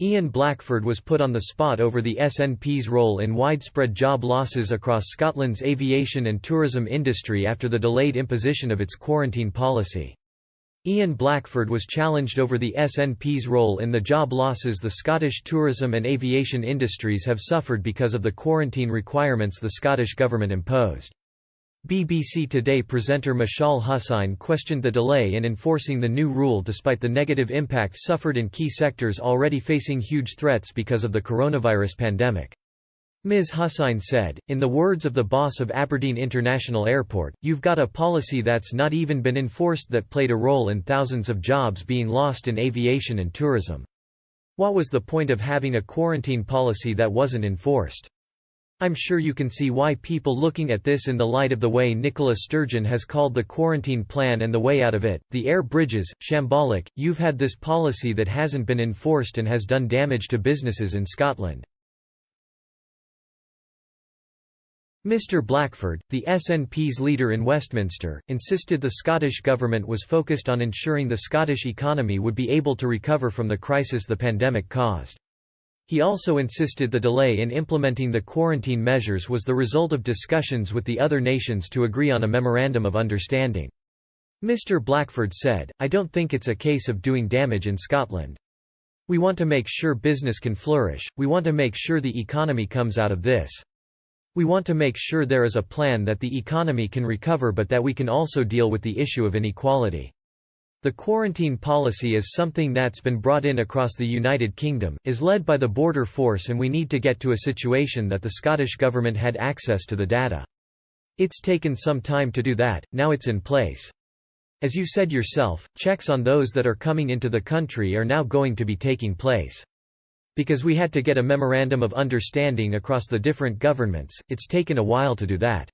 Ian Blackford was put on the spot over the SNP's role in widespread job losses across Scotland's aviation and tourism industry after the delayed imposition of its quarantine policy. Ian Blackford was challenged over the SNP's role in the job losses the Scottish tourism and aviation industries have suffered because of the quarantine requirements the Scottish Government imposed. BBC Today presenter Mashal Hussain questioned the delay in enforcing the new rule despite the negative impact suffered in key sectors already facing huge threats because of the coronavirus pandemic. Ms. Hussain said, in the words of the boss of Aberdeen International Airport, "You've got a policy that's not even been enforced that played a role in thousands of jobs being lost in aviation and tourism. What was the point of having a quarantine policy that wasn't enforced?" I'm sure you can see why people looking at this in the light of the way Nicola Sturgeon has called the quarantine plan and the way out of it, the air bridges, shambolic. You've had this policy that hasn't been enforced and has done damage to businesses in Scotland. Mr Blackford, the SNP's leader in Westminster, insisted the Scottish Government was focused on ensuring the Scottish economy would be able to recover from the crisis the pandemic caused. He also insisted the delay in implementing the quarantine measures was the result of discussions with the other nations to agree on a memorandum of understanding. Mr Blackford said, "I don't think it's a case of doing damage in Scotland. We want to make sure business can flourish, we want to make sure the economy comes out of this. We want to make sure there is a plan that the economy can recover but that we can also deal with the issue of inequality. The quarantine policy is something that's been brought in across the United Kingdom, is led by the Border Force, and we need to get to a situation that the Scottish Government had access to the data. It's taken some time to do that, now it's in place. As you said yourself, checks on those that are coming into the country are now going to be taking place. Because we had to get a memorandum of understanding across the different governments, it's taken a while to do that.